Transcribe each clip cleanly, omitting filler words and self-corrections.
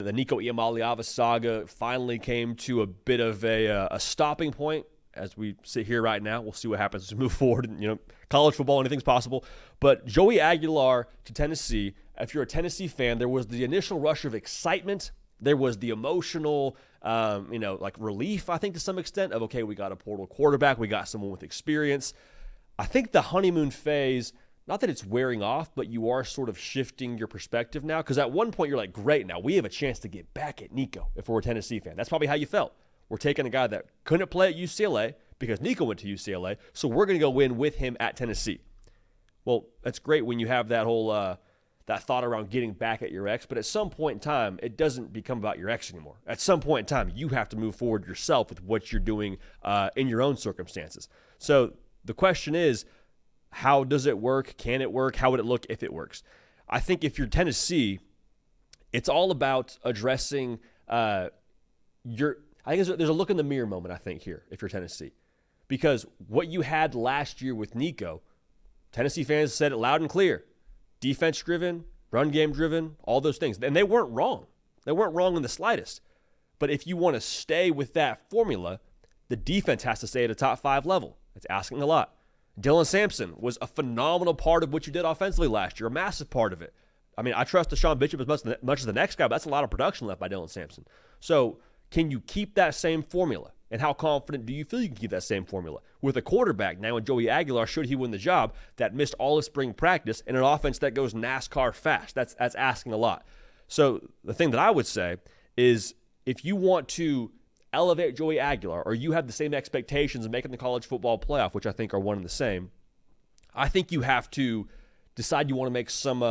The Nico Iamaleava saga finally came to a bit of a stopping point as we sit here right now. We'll see what happens as we move forward. And, college football, anything's possible. But Joey Aguilar to Tennessee, if you're a Tennessee fan, there was the initial rush of excitement. There was the emotional, relief, I think, to some extent of, okay, we got a portal quarterback. We got someone with experience. I think the honeymoon phase, not that it's wearing off, but you are sort of shifting your perspective now. Because at one point, you're like, great, now we have a chance to get back at Nico if we're a Tennessee fan. That's probably how you felt. We're taking a guy that couldn't play at UCLA because Nico went to UCLA, so we're going to go win with him at Tennessee. Well, that's great when you have that whole that thought around getting back at your ex, but at some point in time, it doesn't become about your ex anymore. At some point in time, you have to move forward yourself with what you're doing in your own circumstances. So the question is, how does it work? Can it work? How would it look if it works? I think if you're Tennessee, it's all about addressing I think there's a look in the mirror moment, I think, here, if you're Tennessee. Because what you had last year with Nico, Tennessee fans said it loud and clear. Defense-driven, run game-driven, all those things. And they weren't wrong. They weren't wrong in the slightest. But if you want to stay with that formula, the defense has to stay at a top 5 level. It's asking a lot. Dylan Sampson was a phenomenal part of what you did offensively last year, a massive part of it. I mean, I trust Deshaun Bishop as much as the next guy, but that's a lot of production left by Dylan Sampson. So can you keep that same formula? And how confident do you feel you can keep that same formula? With a quarterback now in Joey Aguilar, should he win the job, that missed all of spring practice and an offense that goes NASCAR fast. That's asking a lot. So the thing that I would say is if you want to elevate Joey Aguilar or you have the same expectations of making the college football playoff, which I think are one and the same, I think you have to decide you want to make some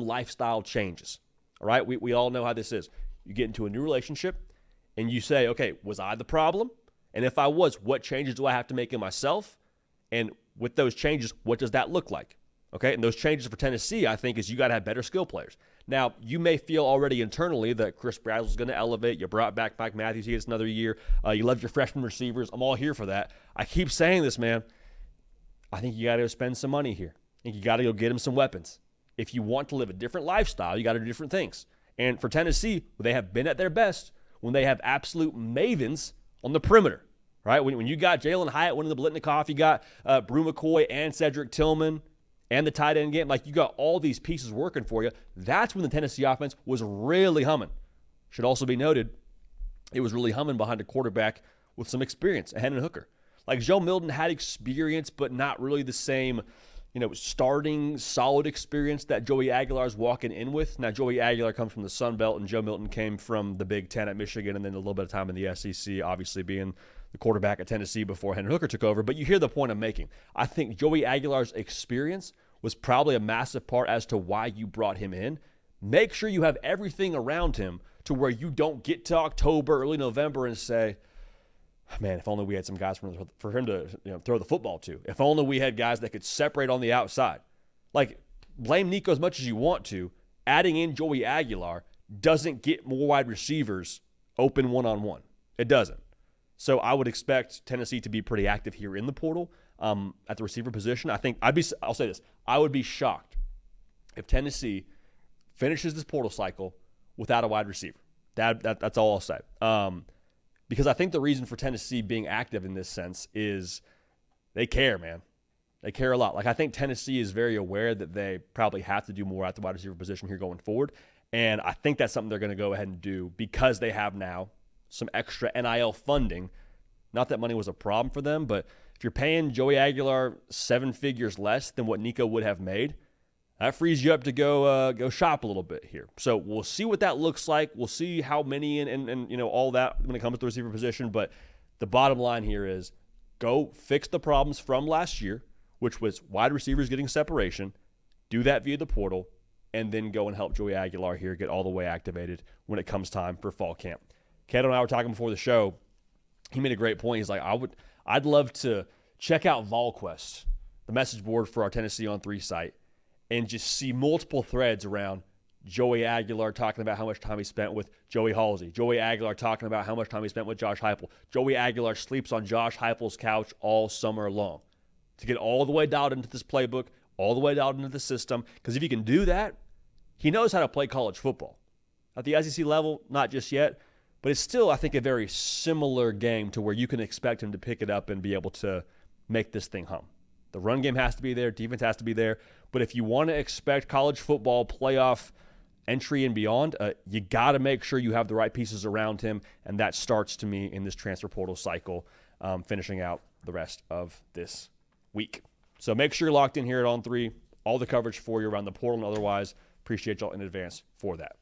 lifestyle changes. All right? We all know how this is. You get into a new relationship and you say, okay, was I the problem? And if I was, what changes do I have to make in myself? And with those changes, what does that look like? Okay, and those changes for Tennessee, I think, is you got to have better skill players. Now, you may feel already internally that Chris Brazzell's going to elevate. You brought back Mike Matthews. He gets another year. You love your freshman receivers. I'm all here for that. I keep saying this, man. I think you got to go spend some money here. I think you got to go get him some weapons. If you want to live a different lifestyle, you got to do different things. And for Tennessee, they have been at their best when they have absolute mavens on the perimeter, right? When you got Jalen Hyatt winning the Blitnikoff, you got Brew McCoy and Cedric Tillman and the tight end game. Like, you got all these pieces working for you. That's when the Tennessee offense was really humming. Should also be noted, it was really humming behind a quarterback with some experience, a Hendon Hooker. Like, Joe Milton had experience, but not really the same, starting solid experience that Joey Aguilar is walking in with. Now, Joey Aguilar comes from the Sun Belt, and Joe Milton came from the Big Ten at Michigan, and then a little bit of time in the SEC, obviously being the quarterback at Tennessee before Hendon Hooker took over. But you hear the point I'm making. I think Joey Aguilar's experience was probably a massive part as to why you brought him in. Make sure you have everything around him to where you don't get to October, early November and say, man, if only we had some guys for him to throw the football to. If only we had guys that could separate on the outside. Like, blame Nico as much as you want to. Adding in Joey Aguilar doesn't get more wide receivers open one-on-one. It doesn't. So I would expect Tennessee to be pretty active here in the portal at the receiver position. I'll say this. I would be shocked if Tennessee finishes this portal cycle without a wide receiver. That's all I'll say. Because I think the reason for Tennessee being active in this sense is they care, man. They care a lot. Like, I think Tennessee is very aware that they probably have to do more at the wide receiver position here going forward. And I think that's something they're going to go ahead and do because they have now some extra NIL funding. Not that money was a problem for them, but if you're paying Joey Aguilar 7 figures less than what Nico would have made, that frees you up to go shop a little bit here. So we'll see what that looks like. We'll see how many and all that when it comes to the receiver position. But the bottom line here is go fix the problems from last year, which was wide receivers getting separation. Do that via the portal, and then go and help Joey Aguilar here get all the way activated when it comes time for fall camp. Kato and I were talking before the show. He made a great point. He's like, I'd love to check out VolQuest, the message board for our Tennessee on 3 site, and just see multiple threads around Joey Aguilar talking about how much time he spent with Joey Halsey. Joey Aguilar talking about how much time he spent with Josh Heupel. Joey Aguilar sleeps on Josh Heupel's couch all summer long to get all the way dialed into this playbook, all the way dialed into the system. Because if he can do that, he knows how to play college football. at the SEC level, not just yet, but it's still, I think, a very similar game to where you can expect him to pick it up and be able to make this thing hum. The run game has to be there, defense has to be there, but if you want to expect college football playoff entry and beyond, you got to make sure you have the right pieces around him, and that starts to me in this transfer portal cycle, finishing out the rest of this week. So make sure you're locked in here at On3. All the coverage for you around the portal and otherwise. Appreciate y'all in advance for that.